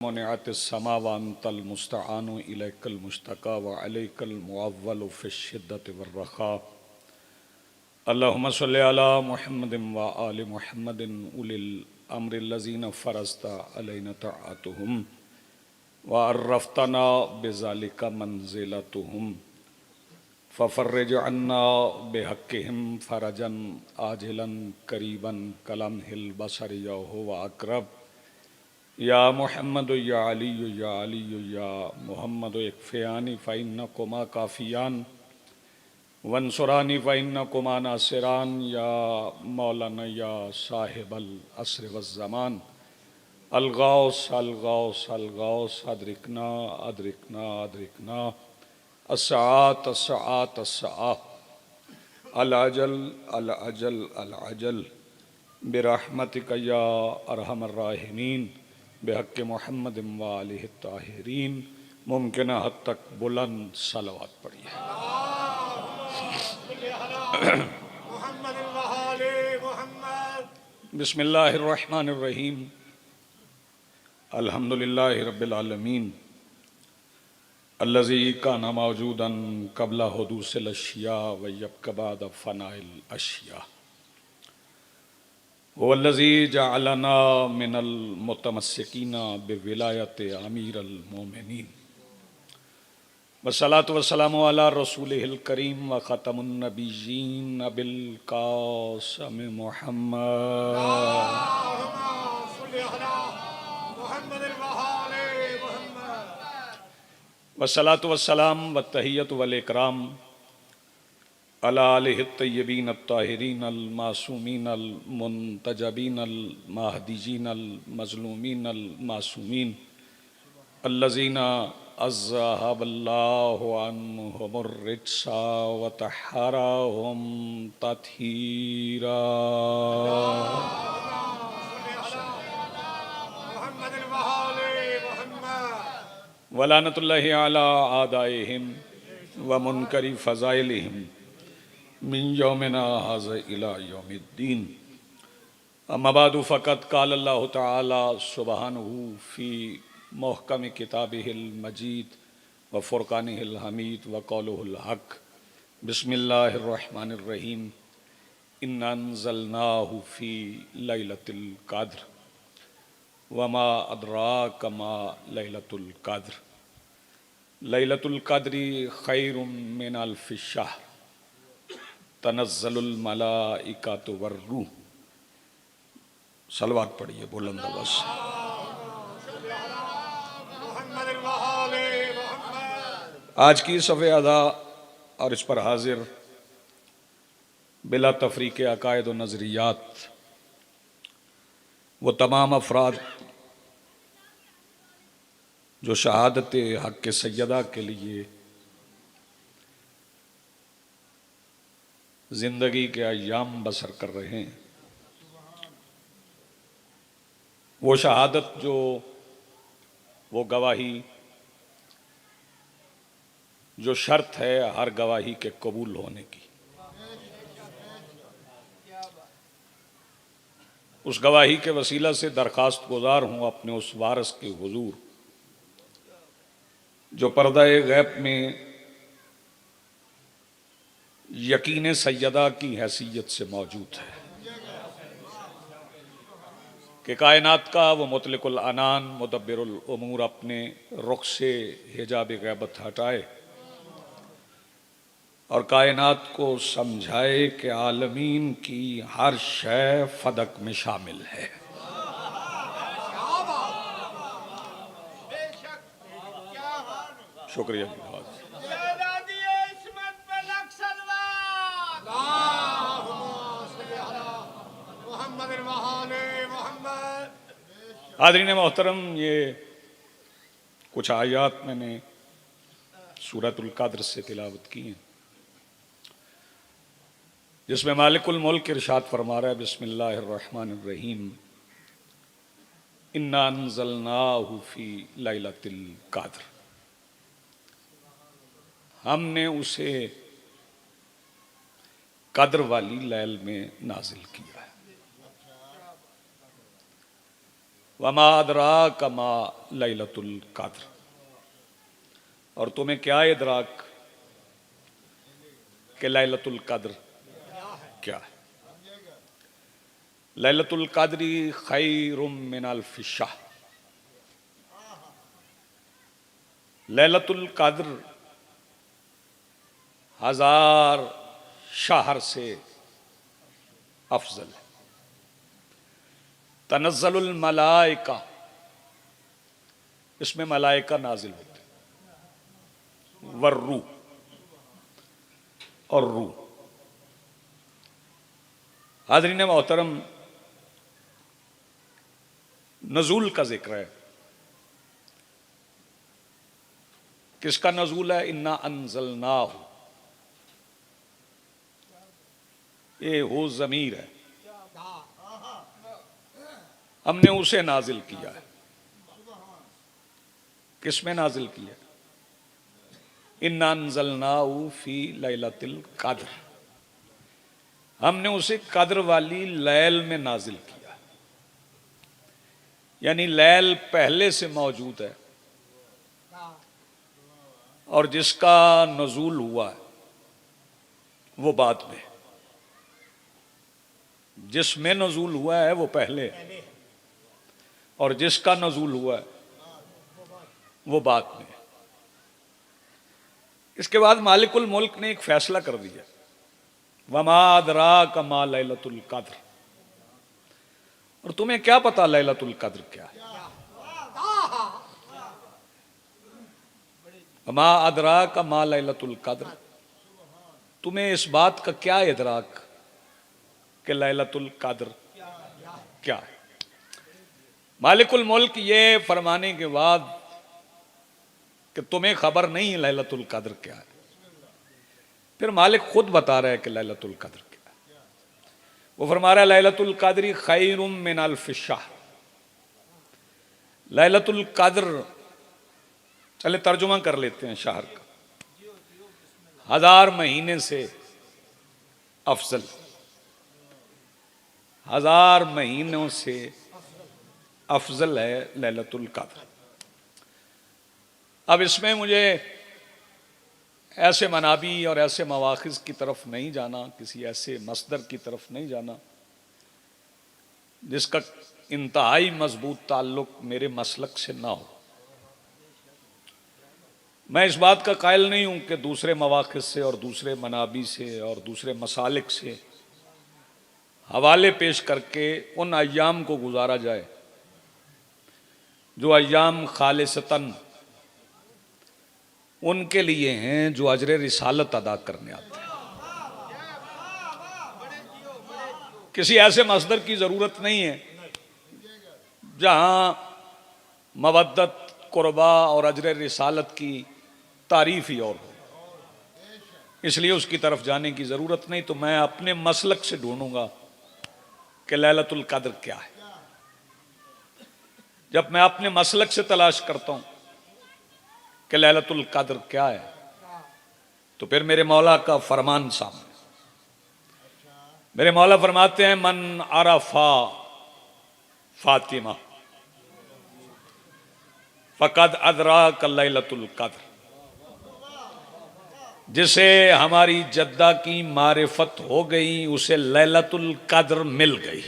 मुनिअतिस्समावांतल मुस्तआनु इलैकल मुश्तका व अलैकल मुअव्वलु फिश्शिद्दति वर्रखा। अल्लाहुम्मा सल्लि अला मुहम्मदिन व आलि मुहम्मदिन उलिल अम्रिल्लज़ीना फ़रज़ता अलैना तआतुहुम व अर्रफ़तना बिज़ालिका मंज़िलतुहुम फ़फ़र्रिज अन्ना बिहक़्क़िहिम फ़रजन आजिलन क़रीबन कलम्हिल बसरि या हुवा अक़रब या मुहम्मद या अली या मुहम्मद इक्फ़ियानी फ़इन्नकुमा काफ़ियान वंसुरानी फ़इन्नकुमा नासिरान या मौलाना या साहिबल अस्र वज़्ज़मान अलगौस अलगौस अलगौस अदरिकना अदरिकना अदरिकना अस्सआत अस्सआत अस्सआ अल अजल अल अजल अल अजल बिरहमतिका या अरहमर राहिमीन बेहक़्क़ि मुहम्मद व आलिहि ताहिरीन। मुमकिन हद तक बुलंद सलवात पढ़िए। बिस्मिल्लाहिर्रहमानिर्रहीम अल्हम्दुलिल्लाहि रब्बिल आलमीन अल्लज़ी काना मौजूदन क़ब्ला हुदूसिल अशिया व यब्क़ा बअद फ़नाइल अशिया वल्लज़ी जअलना मिनल मुतमस्सिकीना बिविलायति अमीरल मोमिनीन वस्सलातु वस्सलामु अला रसूलिहिल करीम व ख़तमुन नबिय्यीन अबिल क़ासिम वस्सलातु वस्सलाम व तहियतु वल इकराम अला आलिहि तय्यबीन अत्ताहिरीन अल मासूमीन अल मुंतजबीन अल महदीजीन अल मज़लूमीन अल मासूमीन अल्लज़ीना अज़हबल्लाहु अन्हुमुर रिज्सा व तहहरहुम तत्हीरा। वलानतुल्लाहि अला आदाइहिम व मुनकरी फ़ज़ाइलिहिम मिन यौमिना हाज़ा इला यौमिद्दीन। अम्मा बादु फ़क़द क़ाल अल्लाहु तआला सुब्हानहु फ़ी मुहकम किताबिहिल मजीद व फ़ुरक़ानिहिल हमीद व क़ौलुहुल हक़। बिस्मिल्लाहिर्रहमानिर्रहीम इन्ना अंज़लनाहु फ़ी लैलतिल क़द्र वमा अदराक मा लैलतुल क़द्र लैलतुल क़द्रि खैरुम मिन अल्फ़ि शहर तनज़्ज़लुल मलाइकतु वर्रूह। सलवात पढ़िए बुलंद आवाज़ से। आज की सफ़े अदा और इस पर हाजिर बिला तफरीक़ अक़ायद व नज़रियात वो तमाम अफराद जो शहादत हक़ सैयदा के लिए ज़िंदगी के अय्याम बसर कर रहे हैं, वो शहादत जो वो गवाही जो शर्त है हर गवाही के कबूल होने की, उस गवाही के वसीला से दरख्वास्त गुजार हूँ अपने उस वारिस के हुजूर जो पर्दा-ए गैब में यकीन सैयदा की हैसियत से मौजूद है कि कायनात का वो मुतलिकुल अनान मुदब्बिरुल उमूर अपने रुख से हिजाब गैबत हटाए और कायनात को समझाए कि आलमीन की हर शय फदक में शामिल है। शुक्रिया। हाज़रीन मोहतरम, ये कुछ आयात मैंने सूरतुल क़द्र से तिलावत की हैं जिसमें मालिकुल मुल्क इरशाद फरमा रहा है बिस्मिल्लाहिर्रहमानिर्रहीम इन्ना अंज़लनाहु फ़ी लैलतिल क़द्र। हमने उसे कद्र वाली लैल में नाजिल किया है। वमा अदराक मा लैलतुल कद्र, और तुम्हें क्या इदराक कि लैलतुल कद्र क्या है। लैलतुल कद्री खैरुम मिन अल्फि शहर, लैलतुल कद्र 1000 शहर से अफजल है। तनज़्ज़लुल मलाइका, इसमें मलाइका नाजिल होते हैं, वर्रू और रूह। हाज़रीन मोहतरम, नज़ूल का जिक्र है। किसका नज़ूल है? इन्ना अंज़लनाहु, ये हो ज़मीर है, हमने उसे नाजिल किया है। किसमें नाजिल किया? इन्ना अंज़लनाहु फी लैलतिल कद्र, हमने उसे कद्र वाली लैल में नाजिल किया। यानी लैल पहले से मौजूद है और जिसका नज़ूल हुआ है वो बाद में, जिसमें नज़ूल हुआ है वो पहले और जिसका नज़ूल हुआ है वो बाद में। इसके बाद मालिकुल मुल्क ने एक फैसला कर दिया, वमा अदराक मा लैलतुल कद्र, और तुम्हें क्या पता लैलतुल कद्र क्या है। वमा अदराक मा लैलतुल कद्र, तुम्हें इस बात का क्या इदराक कि लैलतुल कद्र क्या है। मालिकुल मुल्क ये फरमाने के बाद कि तुम्हें खबर नहीं है लैलतुल कद्र क्या है, फिर मालिक खुद बता रहा है कि लैलतुल कद्र क्या है। वो फरमा रहा है लैलतुल कद्री खैरुम मिन अल्फि शहर। लैलतुल कद्र, चले तर्जुमा कर लेते हैं शहर का, 1000 महीने से अफजल, 1000 महीनों से अफजल है लैलतुल कद्र। अब इसमें मुझे ऐसे मनाबी और ऐसे मवाखिज़ की तरफ नहीं जाना, किसी ऐसे मसदर की तरफ नहीं जाना जिसका इंतहाई मजबूत ताल्लुक मेरे मसलक से ना हो। मैं इस बात का कायल नहीं हूं कि दूसरे मवाक़िज़ से और दूसरे मनाबी से और दूसरे मसालिक से हवाले पेश करके उन अय्याम को गुजारा जाए जो अय्याम खालिसतन उनके लिए हैं जो अजर रिसालत अदा करने आते हैं। किसी ऐसे मसदर की ज़रूरत नहीं है जहां मवद्दत, कुर्बा और अजर रिसालत की तारीफ ही और हो, इसलिए उसकी तरफ जाने की ज़रूरत नहीं। तो मैं अपने मसलक से ढूंढूंगा कि लैलतुल कद्र क्या है। जब मैं अपने मसलक से तलाश करता हूं कि लैलतुल कद्र क्या है, तो फिर मेरे मौला का फरमान सामने। मेरे मौला फरमाते हैं, मन अरफा फातिमा फ़क़द अदराक लैलतुल कद्र, जिसे हमारी जद्दा की मारिफत हो गई उसे लैलतुल कद्र मिल गई।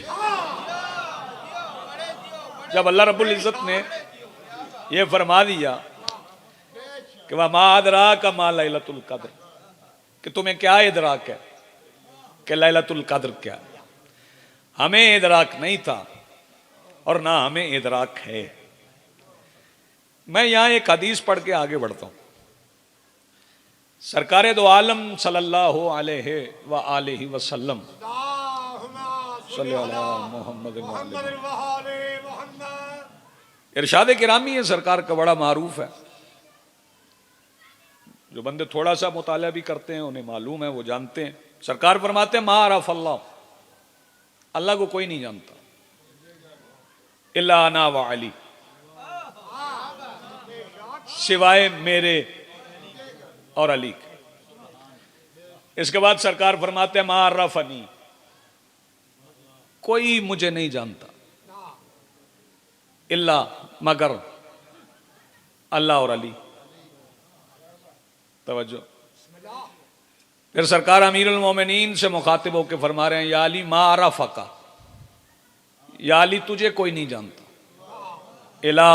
जब अल्लाह रब्बुल इज़्ज़त ने यह फरमा दिया कि वमा अदराक मा लैलतुल कद्र, कि तुम्हें क्या इदराक है कि लैलतुल कद्र क्या है, हमें इदराक नहीं था और ना हमें इदराक है। मैं यहां एक हदीस पढ़ के आगे बढ़ता हूं। सरकारे दो आलम सल्लल्लाहु अलैहि व आलिहि वसल्लम इरशाद किरामी है, सरकार का बड़ा मारूफ है। जो बंदे थोड़ा सा मुताला भी करते हैं उन्हें मालूम है, वो जानते हैं। सरकार फरमाते हैं, मा अरफ अल्लाह, अल्लाह को कोई नहीं जानता, इल्ला अना व अली, सिवाय मेरे और अली के। इसके बाद सरकार फरमाते हैं, मा अरफनी, कोई मुझे नहीं जानता, इल्ला मगर अल्लाह और अली। तवज्जो। फिर सरकार अमीरुल मोमिनीन से मुखातिब होकर फरमा रहे हैं, या अली मा अरफका, या अली तुझे कोई नहीं जानता, इला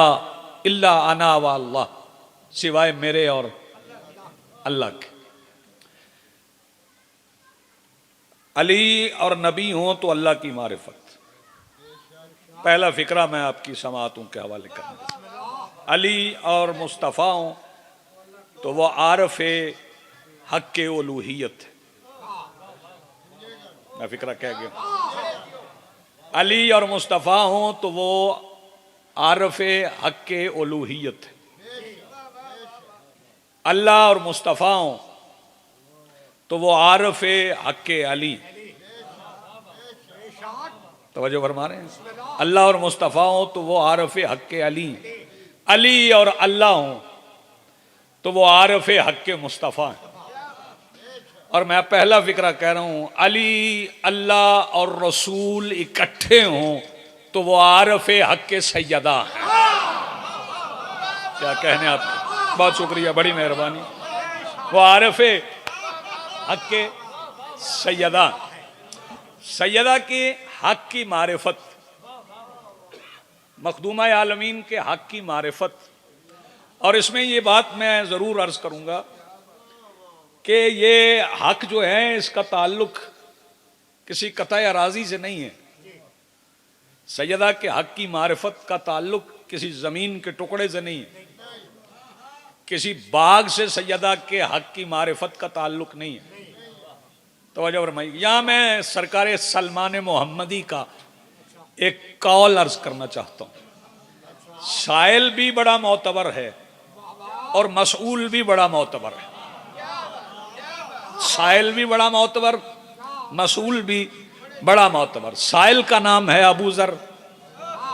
इल्ला अना व अल्लाह, सिवाय मेरे और अल्लाह के। अली और नबी हो तो अल्लाह की मारिफत। पहला फिक्रा मैं आपकी समातों के हवाले करूंगा। अली और मुस्तफ़ा हो तो वह आरफ हक के उलूहियत है। मैं फिक्रा कह गया। अली और मुस्तफ़ा हो तो वो आरफ हक के उलूहियत है। अल्लाह और मुस्तफ़ा हो तो वो आरफ हक के अली। तवज्जो फरमा रहे हैं। अल्लाह और मुस्तफ़ा हो तो वो आरफ हक के अली। अली और अल्लाह हो तो वो आरफ हक के मुस्तफ़ा है। और मैं पहला फिक्रा कह रहा हूं, अली अल्लाह और रसूल इकट्ठे हों तो वो आरफ हक के सैयदा हैं। क्या कहने आपके, बहुत शुक्रिया, बड़ी मेहरबानी। वो आरफ हक के सैयदा, सैयदा के हक की मारिफत, मखदूमा आलमीन के हक की मारिफत। और इसमें ये बात मैं ज़रूर अर्ज़ करूँगा कि ये हक जो है इसका ताल्लुक किसी कतई अराजी से नहीं है। सैयदा के हक की मारिफत का ताल्लुक किसी ज़मीन के टुकड़े से नहीं है, किसी बाग से सैयदा के हक की मारिफत का ताल्लुक नहीं है। तवज्जो फरमाइए। यहाँ मैं सरकार सलमान मोहम्मदी का एक कौल अर्ज करना चाहता हूँ। साइल भी बड़ा मोतबर है और मसऊल भी बड़ा मोतबर है। साइल भी बड़ा मोतबर, मसऊल भी बड़ा मोतबर। साइल का नाम है अबू ज़र,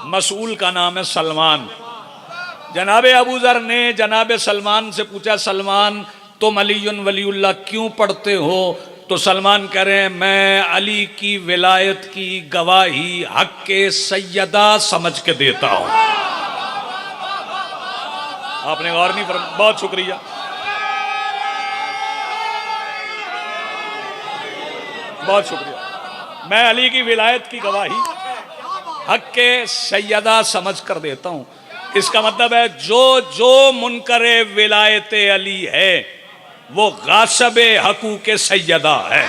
मसऊल का नाम है सलमान। जनाब अबू ज़र ने जनाब सलमान से पूछा, सलमान तुम अलीयुन वलीउल्लाह क्यों पढ़ते हो? तो सलमान कह रहे हैं, मैं अली की विलायत की गवाही हक के सैयदा समझ के देता हूं। आपने गौर नहीं फरमा, बहुत शुक्रिया। बहुत शुक्रिया। मैं अली की विलायत की गवाही हक के सैयदा समझ कर देता हूं। इसका मतलब है जो जो मुनकरे विलायत अली है वो गासब हकूक सैयदा है।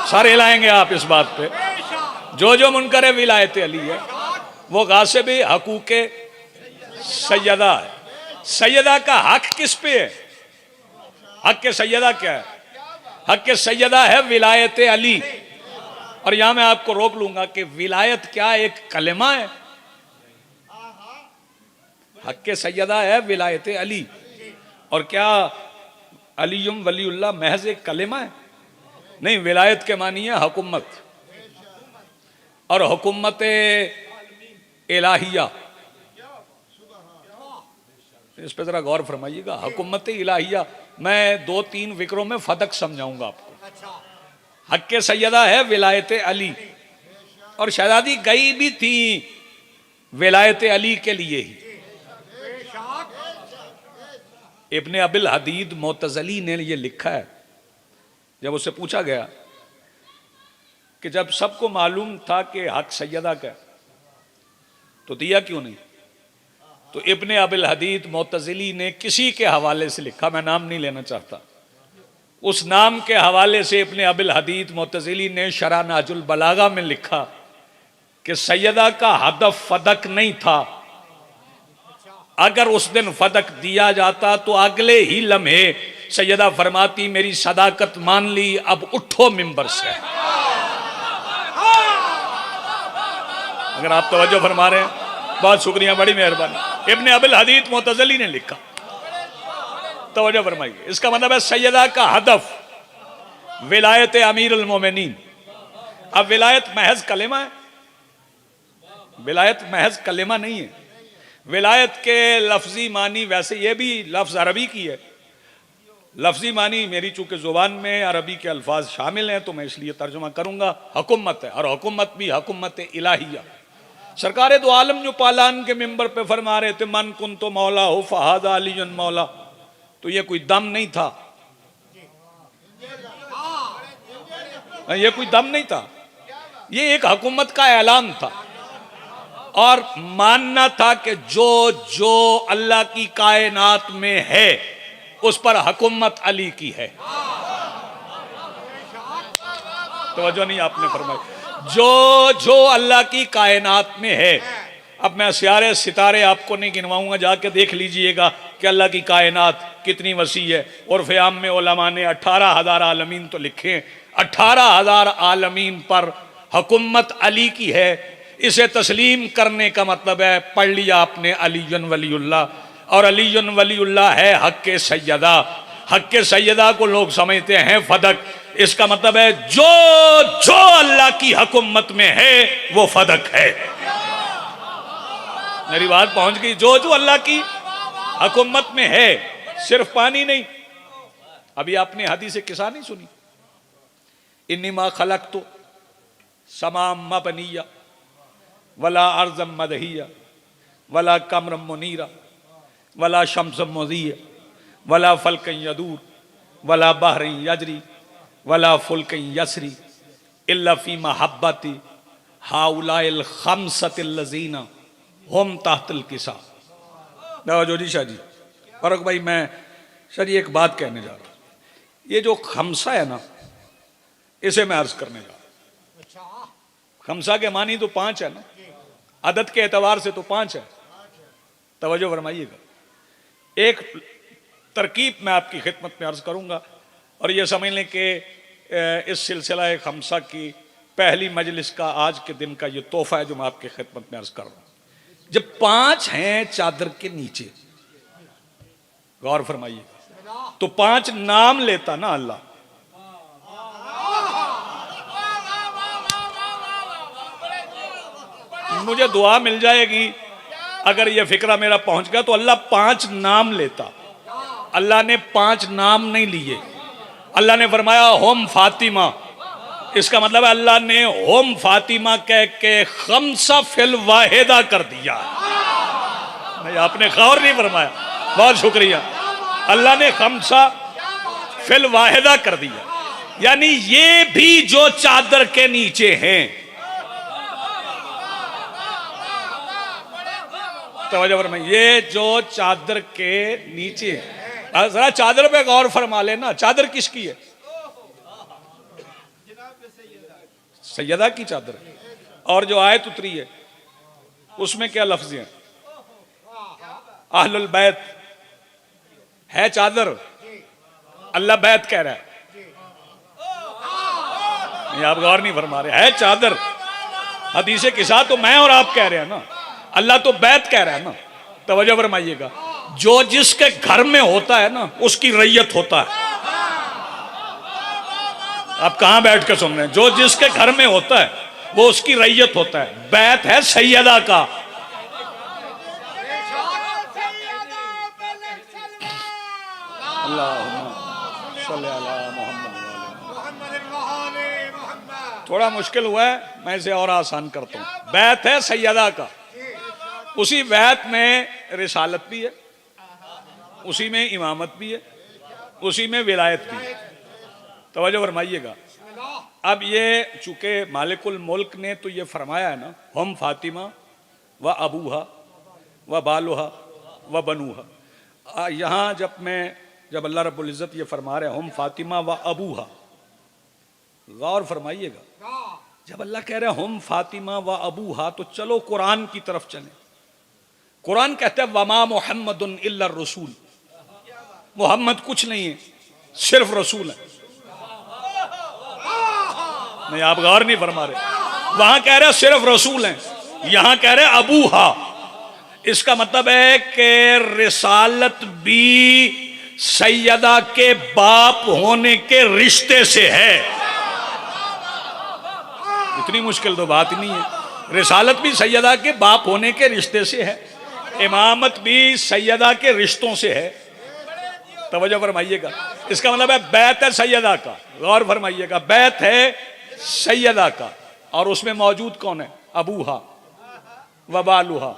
सारे हिलाएंगे आप इस बात पे। जो जो मुनकरे विलायत अली है वो गासब हकूक सैयदा है। सैयदा का हक किस पे है? हक के सैयदा क्या है? हक के सैयदा है विलायत अली। और यहां मैं आपको रोक लूंगा कि विलायत क्या एक कलेमा है? हक के सैयदा है विलायत अली। और क्या अलीयुम वलीउल्लाह महज एक कलेमा है? नहीं, विलायत के मानी है हुकूमत, और हुकूमत इलाहिया। इस पर जरा गौर फरमाइएगा। हुकूमत इलाहिया मैं 2-3 फिक्रों में फदक समझाऊंगा आपको। हक के सैयदा है विलायत अली, और शहजादी गई भी थी विलायत अली के लिए ही। इब्ने अबिल हदीद मोतज़ली ने यह लिखा है, जब उससे पूछा गया कि जब सबको मालूम था कि हक सैयदा का तो दिया क्यों नहीं? तो इब्ने अबिल हदीद मोतज़ली ने किसी के हवाले से लिखा, मैं नाम नहीं लेना चाहता, उस नाम के हवाले से इब्ने अबिल हदीद मोतज़ली ने शरह नाजुल बलागा में लिखा कि सैयदा का हदफ फदक नहीं था। अगर उस दिन फदक दिया जाता तो अगले ही लम्हे सैयदा फरमाती, मेरी सदाकत मान ली, अब उठो मिंबर से। अगर आप तवज्जो फरमा रहे हैं, बहुत शुक्रिया, बड़ी मेहरबानी। इब्ने अबिल हदीद मोतज़ली ने लिखा, तवज्जो फरमाइए। इसका मतलब है सैयदा का हदफ विलायत अमीरुल मोमिनीन। अब विलायत महज कलेमा है? विलायत महज कलेमा नहीं है। विलायत के लफ्जी मानी, वैसे ये भी लफ्ज अरबी की है, लफ्जी मानी मेरी चूंकि जुबान में अरबी के अल्फाज शामिल हैं तो मैं इसलिए तर्जुमा करूंगा। हुकूमत है, और हुकूमत भी हुकूमत इलाहिया। सरकार दो आलम जो पालान के मिंबर पे फरमा रहे थे मन कुन तो मौला हो फहाद अली मौला, तो ये कोई दम नहीं था, ये कोई दम नहीं था, ये एक हुकूमत का ऐलान था और मानना था कि जो जो अल्लाह की कायनात में है उस पर हुकूमत अली की है। तवज्जो नहीं आपने फरमाई, जो जो अल्लाह की कायनात में है। अब मैं सारे सितारे आपको नहीं गिनवाऊंगा, जाके देख लीजिएगा कि अल्लाह की कायनात कितनी वसी है। और फ़याम में उलमा ने 18,000 आलमीन तो लिखे हैं, 18,000 आलमीन पर हुकूमत अली की है। इसे तस्लीम करने का मतलब है, पढ़ लिया आपने अलीयुन वलीउल्लाह, और अलीयुन वलीउल्लाह है हक के सैयदा। हक के सैयदा को लोग समझते हैं फदक, इसका मतलब है जो जो अल्लाह की हुकूमत में है वो फदक है। मेरी बात पहुंच गई? जो जो अल्लाह की हुकूमत में है, सिर्फ पानी नहीं। अभी आपने हदीस किसा नहीं सुनी, इन्नी मा खलक तो समाम मबनिया वला अर्जम मदहिया वला कमरम मुनीरा वला शम्सम मुज़िया वला फलकन यदूर वला बहरन यजरी वला फुलकन यसरी इल्ला फी महब्बती हाउलाइल खमसतिल लज़ीना हम तहतल किसा। जोजी शाह जी, फरुख भाई, मैं सर ये एक बात कहने जा रहा हूँ। ये जो खमसा है ना, इसे मैं अर्ज करने जा रहा हूँ। खमसा के मानी तो 5 है ना, अदद के एतबार से तो 5 है। तवज्जो फरमाइएगा, एक तरकीब मैं आपकी खिदमत में अर्ज करूंगा और ये समझ लें कि इस सिलसिला खमसा की पहली मजलिस का आज के दिन का ये तोहफा है जो मैं आपकी खिदमत में अर्ज कर रहा हूं। जब 5 हैं चादर के नीचे, गौर फरमाइएगा, तो 5 नाम लेता ना अल्लाह। मुझे दुआ मिल जाएगी अगर यह फिक्रा मेरा पहुंच गया, तो अल्लाह 5 नाम लेता। अल्लाह ने 5 नाम नहीं लिए। अल्लाह ने फरमाया होम फातिमा, इसका मतलब है अल्लाह ने होम फातिमा कह के खमसा फिल वाहिदा कर दिया। नहीं, आपने गौर नहीं फरमाया, बहुत शुक्रिया। अल्लाह ने खमसा फिल वाहिदा कर दिया, यानी ये भी जो चादर के नीचे हैं। तवज्जो फरमाइए, ये जो चादर के नीचे, जरा चादर पे गौर फरमा लेना, चादर किसकी है? सैयदा की चादर है। और जो आयत उतरी है उसमें क्या लफ्ज हैं? अहलुल बैत है चादर, अल्लाह बैत कह रहा है। नहीं, आप गौर नहीं फरमा रहे, है चादर। हदीसे किसा तो मैं और आप कह रहे हैं ना, अल्लाह तो बैत कह रहा है ना। तवज्जो फरमाइएगा, जो जिसके घर में होता है ना उसकी रैयत होता है। आप कहां बैठ के सुन रहे हैं? जो जिसके घर में होता है वो उसकी रैयत होता है। बैत है सैयदा का। थोड़ा मुश्किल हुआ है, मैं इसे और आसान करता हूं। बैत है सैयदा का, उसी बैत में रिसालत भी है, उसी में इमामत भी है, उसी में विलायत भी है। तवज्जो फरमाइएगा। अब ये चूंकि मालिकुल मुल्क ने तो ये फरमाया है ना, हम फातिमा व अबूहा व बालुहा व बनूहा। यहाँ जब अल्लाह रब्बुल इज़्ज़त ये फरमा रहे हैं हम फातिमा व अबूहा, गौर फरमाइएगा, जब अल्लाह कह रहे हैं हम फातिमा व अबूहा, तो चलो कुरान की तरफ चलें। कुरान कहता है वमा मुहम्मदुन इल्ला रसूल, मोहम्मद कुछ नहीं है, सिर्फ रसूल है। नहीं, आप गौर नहीं फरमा रहे। वहां कह रहे सिर्फ रसूल हैं, यहां कह रहे अबूहा। इसका मतलब है कि रिसालत भी सैयदा के बाप होने के रिश्ते से है। इतनी मुश्किल तो बात नहीं है। रिसालत भी सैयदा के बाप होने के रिश्ते से है, इमामत भी सैयदा के रिश्तों से है। तवज्जो फरमाइएगा, इसका मतलब है बैत है सैयदा का। गौर फरमाइएगा, बैत है सैयदा का, और उसमें मौजूद कौन है? अबूहा। व बालुहा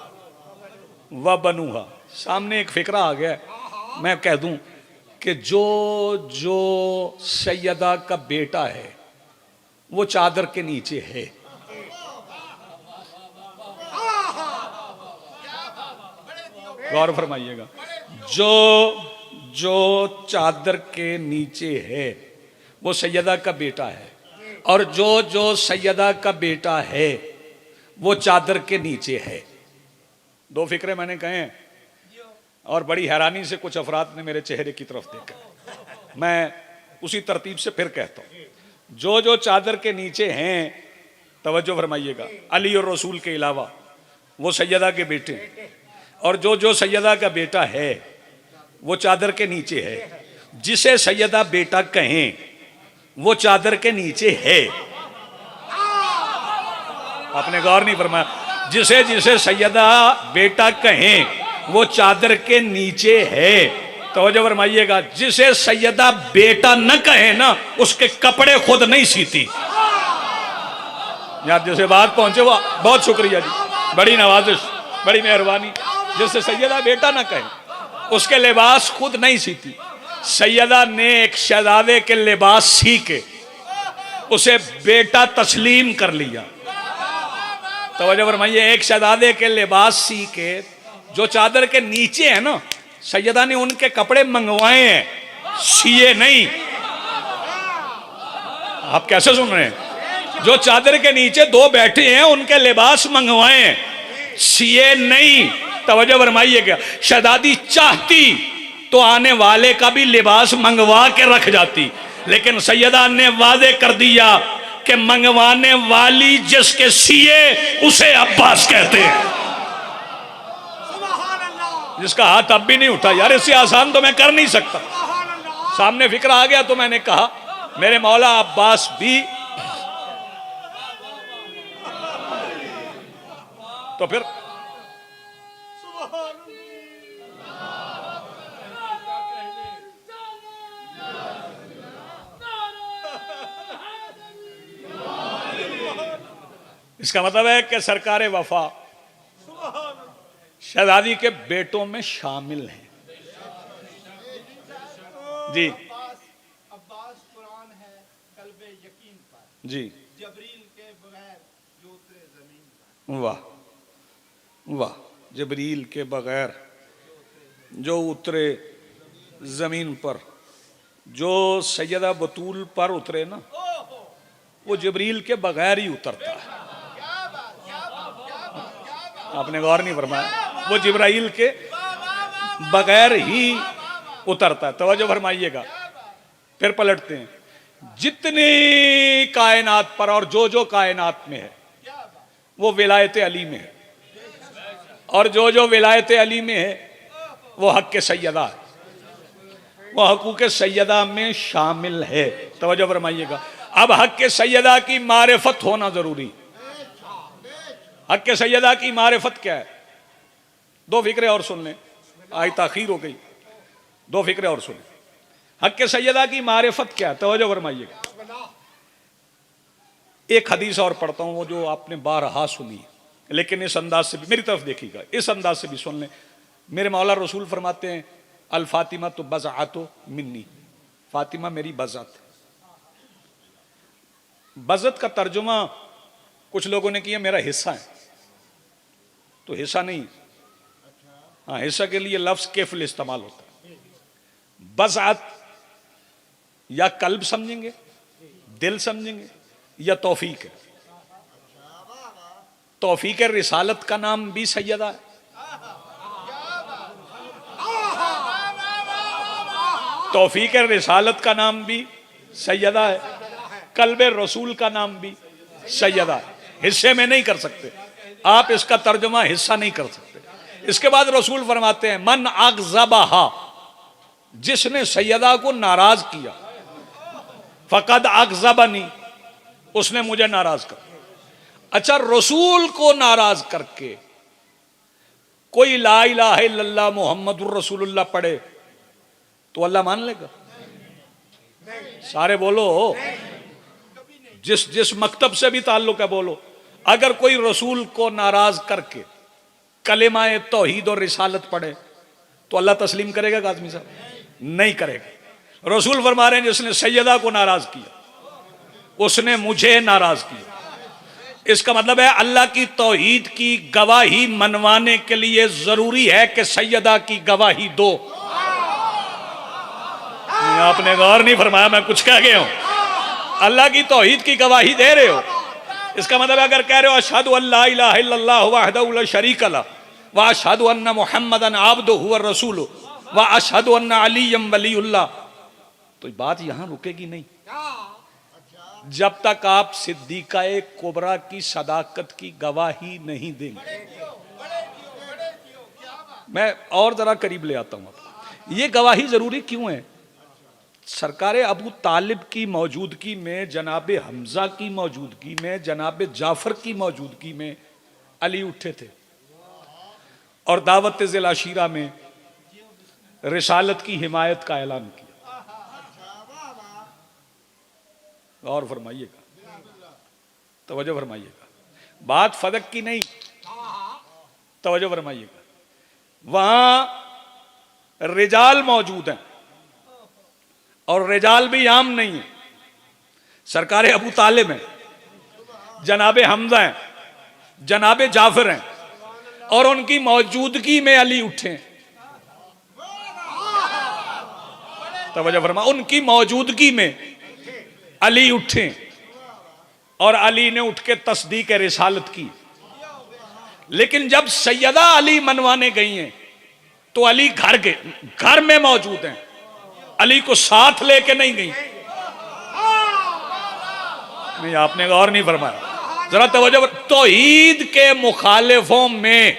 व बनुहा। सामने एक फिक्रा आ गया, मैं कह दूं कि जो जो सैयदा का बेटा है वो चादर के नीचे है। गौर फरमाइएगा, जो जो चादर के नीचे है वो सैयदा का बेटा है, और जो जो सैयदा का बेटा है वो चादर के नीचे है। दो फिक्रे मैंने कहे हैं, और बड़ी हैरानी से कुछ अफराद ने मेरे चेहरे की तरफ देखा। मैं उसी तरतीब से फिर कहता हूं, जो जो चादर के नीचे हैं, तवज्जो फरमाइएगा, अली और रसूल के अलावा वो सैयदा के बेटे हैं, और जो जो सैयदा का बेटा है वो चादर के नीचे है। जिसे सैयदा बेटा कहें वो चादर के नीचे है। आपने गौर नहीं फरमाया, जिसे जिसे सैयदा बेटा कहें वो चादर के नीचे है। तवज्जो फरमाइएगा, जिसे सैयदा बेटा न कहे ना उसके कपड़े खुद नहीं सीती। यार जिसे बात पहुंचे वो बहुत शुक्रिया जी, बड़ी नवाजिश, बड़ी मेहरबानी। जिसे सैयदा बेटा न कहे उसके लिबास खुद नहीं सीती। सैयदा ने एक शहजादे के लिबास सी के उसे बेटा तस्लीम कर लिया। तवज्जो फरमाइए, एक शहजादे के लिबास सी के जो चादर के नीचे है ना, सैयदा ने उनके कपड़े मंगवाए हैं, सिए नहीं। आप कैसे सुन रहे हैं? जो चादर के नीचे दो बैठे हैं उनके लिबास मंगवाए हैं, सिए नहीं। तवज्जो फरमाइएगा, शहजादी चाहती तो आने वाले का भी लिबास मंगवा के रख जाती, लेकिन सैयदा ने वादे कर दिया कि मंगवाने वाली जिसके सिए उसे अब्बास कहते हैं। जिसका हाथ अब भी नहीं उठा, यार इससे आसान तो मैं कर नहीं सकता। सामने फिक्र आ गया तो मैंने कहा मेरे मौला अब्बास भी, तो फिर इसका मतलब है कि सरकारे वफा शहजादी के बेटों में शामिल हैं। जी अब्बास कुरान है कल्बे यकीन पर, जी, जबरील के बगैर जो उतरे जमीन पर। वाह वाह, जबरील के बगैर जो उतरे जमीन पर। जो सैयदा बतूल पर उतरे ना वो जबरील के बगैर ही उतरता है। आपने गौर नहीं फरमाया, वो जिब्राइल के बगैर ही उतरता है। तवज्जो फरमाइएगा, फिर पलटते हैं, जितनी कायनात पर और जो जो कायनात में है वो विलायत अली में है, और जो जो विलायत अली में है वो हक के सैयदा है, वो हकूक सैयदा में शामिल है। तवज्जो फरमाइएगा, अब हक के सैयदा की मारिफत होना जरूरी। हक के सैयदा की मारिफत क्या है? दो फिक्रे और सुन लें, आज ताखीर हो गई, दो फिक्रे और सुन। हक के सैयदा की मारिफत क्या है? तवज्जो फरमाइएगा, एक हदीस और पढ़ता हूं, वो जो आपने बारहा सुनी, लेकिन इस अंदाज से भी मेरी तरफ देखिएगा, इस अंदाज से भी सुन लें। मेरे मौला रसूल फरमाते हैं, अल फातिमा तो बज़अतो मिन्नी, फातिमा मेरी बज़अत। बज़अत का तर्जुमा कुछ लोगों ने किया मेरा हिस्सा है, तो हिस्सा नहीं, हाँ हिस्सा के लिए लफ्ज केफल इस्तेमाल होता है। बज़अत या कल्ब समझेंगे, दिल समझेंगे, या तौफीक है। तौफीक रिसालत का नाम भी सैयदा है, तौफीक रिसालत का नाम भी सैयदा है, कल्ब रसूल का नाम भी सैयदा है। हिस्से में नहीं कर सकते आप, इसका तर्जुमा हिस्सा नहीं कर सकते। इसके बाद रसूल फरमाते हैं, मन अग़ज़बहा, जिसने सैयदा को नाराज किया, फ़क़द अग़ज़बनी, उसने मुझे नाराज कर। अच्छा, रसूल को नाराज करके कोई ला इलाहा इल्लल्लाह मुहम्मदुर रसूलुल्लाह पढ़े तो अल्लाह मान लेगा? सारे बोलो, जिस जिस मकतब से भी ताल्लुक है बोलो। अगर कोई रसूल को नाराज करके कलेमाए तौहीद और रिसालत पढ़े तो अल्लाह तस्लीम करेगा काज़मी साहब? नहीं करेगा। रसूल फरमा रहे हैं जिसने सैयदा को नाराज किया उसने मुझे नाराज किया। इसका मतलब है अल्लाह की तौहीद की गवाही मनवाने के लिए जरूरी है कि सैयदा की गवाही दो। आपने गौर नहीं फरमाया, मैं कुछ कह गया हूं। अल्लाह की तौहीद की गवाही दे रहे हो, इसका मतलब अगर कह रहे हो अशहदु अल्ला इलाहा इल्लल्लाह वहदहु ला शरीका लह व अशहदु अन्ना मुहम्मदन अब्दुहु व रसूलुहु व अशहदु अन्ना अलिय्यम वलीउल्लाह, तो बात यहां रुकेगी नहीं जब तक आप सिद्दीक़ाए कुबरा की सदाकत की गवाही नहीं देंगे। मैं और जरा करीब ले आता हूं आपको। ये गवाही जरूरी क्यों है? सरकार अबू तालिब की मौजूदगी में, जनाब हमजा की मौजूदगी में, जनाब जाफर की मौजूदगी में अली उठे थे और दावत ज़िल अशीरा में रिसालत की हिमायत का ऐलान किया। और फरमाइएगा, तवज्जो फरमाइएगा, बात फदक की नहीं, तवज्जो फरमाइएगा। वहां रिजाल मौजूद हैं और रिजाल भी आम नहीं है। सरकार अबू तालिब हैं, जनाब हमजा हैं, जनाब जाफर हैं और उनकी मौजूदगी में अली उठे। तवज्जो फरमा, उनकी मौजूदगी में अली उठे और अली ने उठ के तस्दीक रिसालत की। लेकिन जब सैयदा अली मनवाने गई हैं तो अली घर में मौजूद हैं, अली को साथ लेके नहीं गई। नहीं, आपने गौर नहीं फरमाया, जरा तवज्जो। तौहीद के मुखालिफों में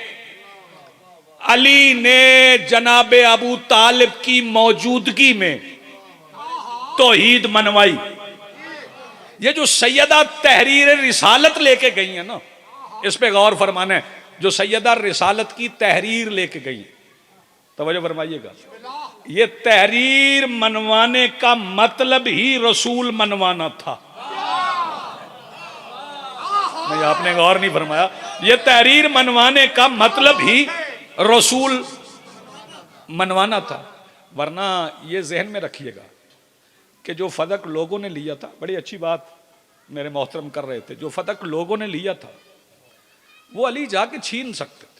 अली ने जनाब अबू तालिब की मौजूदगी में तौहीद मनवाई। ये जो सैयदा तहरीर रिसालत लेके गई है ना, इस पे गौर फरमाना है। जो सैयदा रिसालत की तहरीर लेके गई है, तवज्जो फरमाइएगा, ये तहरीर मनवाने का मतलब ही रसूल मनवाना था। नहीं, आपने गौर नहीं फरमाया, ये तहरीर मनवाने का मतलब ही रसूल मनवाना था। वरना ये जहन में रखिएगा कि जो फदक लोगों ने लिया था, बड़ी अच्छी बात मेरे मोहतरम कर रहे थे, जो फदक लोगों ने लिया था वो अली जाके छीन सकते थे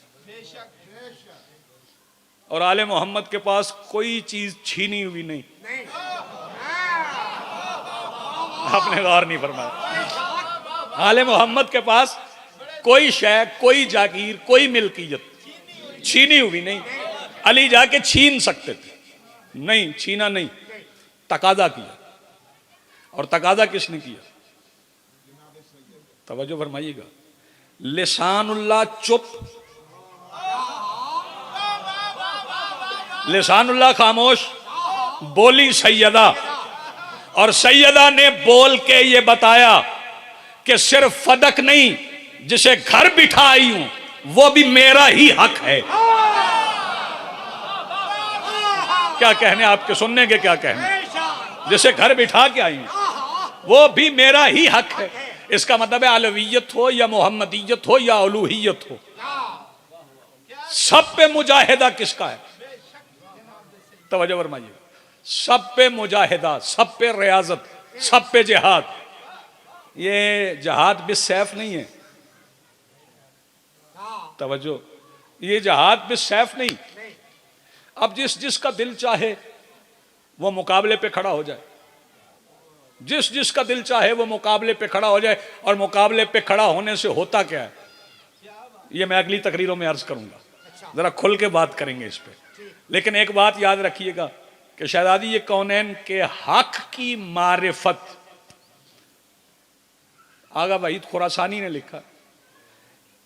और आले मोहम्मद के पास कोई चीज छीनी हुई नहीं। आपने गौर नहीं फरमाया, आले मोहम्मद के पास कोई शय, कोई जागीर, कोई मिल्कियत छीनी हुई नहीं। अली जाके छीन सकते थे, नहीं छीना, नहीं, तकादा किया। और तकादा किसने किया? तवज्जो फरमाइएगा, लिसानुल्लाह चुप, लिसानुल्लाह खामोश, बोली सैयदा। और सैयदा ने बोल के ये बताया कि सिर्फ फदक नहीं, जिसे घर बिठा आई हूं वो भी मेरा ही हक है। क्या कहने आपके, सुनने के क्या कहने? जिसे घर बिठा के आई वो भी मेरा ही हक है। इसका मतलब है अलवियत हो या मोहम्मदियत हो या उलूहियत हो, सब पे मुजाहिदा किसका है? तवज्जो फरमाइए, सब पे मुजाहिदा, सब पे रियाजत, सब पे जिहाद। ये जहाद बिस्सैफ नहीं है, तवज्जो, ये जहाद बिस्सैफ नहीं। अब जिसका दिल चाहे वो मुकाबले पे खड़ा हो जाए, जिसका दिल चाहे वो मुकाबले पे खड़ा हो जाए। और मुकाबले पे खड़ा होने से होता क्या है, ये मैं अगली तकरीरों में अर्ज करूंगा, जरा खुल के बात करेंगे इस पे। लेकिन एक बात याद रखिएगा कि शहजादी ये कौनैन के हक की मारिफत, आगा वहीद खुरासानी ने लिखा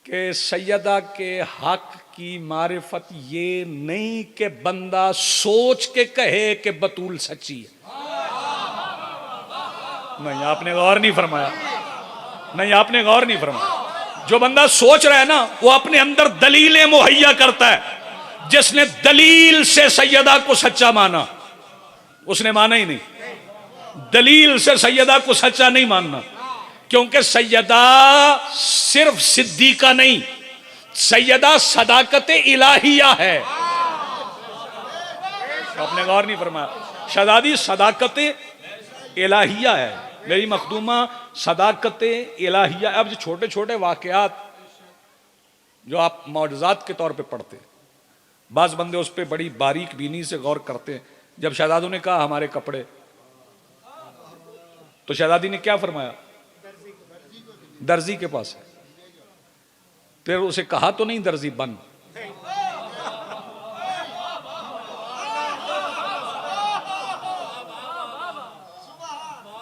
कि सैयदा के हक की मारिफत ये नहीं कि बंदा सोच के कहे कि बतूल सच्ची है। नहीं, आपने गौर नहीं फरमाया, नहीं आपने गौर नहीं फरमाया। जो बंदा सोच रहा है ना, वो अपने अंदर दलीलें मुहैया करता है। जिसने दलील से सैयदा को सच्चा माना, उसने माना ही नहीं। दलील से सैयदा को सच्चा नहीं मानना, क्योंकि सैयदा सिर्फ सिद्दीका नहीं, सैयदा सदाकत इलाहिया है। आपने गौर नहीं फरमाया, शहजादी सदाकत इलाहिया है, मेरी मखदूमा सदाकत इलाहिया। अब जो छोटे छोटे वाकयात जो आप मौजज़ात के तौर पे पढ़ते, बाज़ बंदे उस पर बड़ी बारीक बीनी से गौर करते हैं। जब शहजादों ने कहा हमारे कपड़े, तो शहजादी ने क्या फरमाया? दर्जी के पास है। फिर उसे कहा तो नहीं दर्जी बन।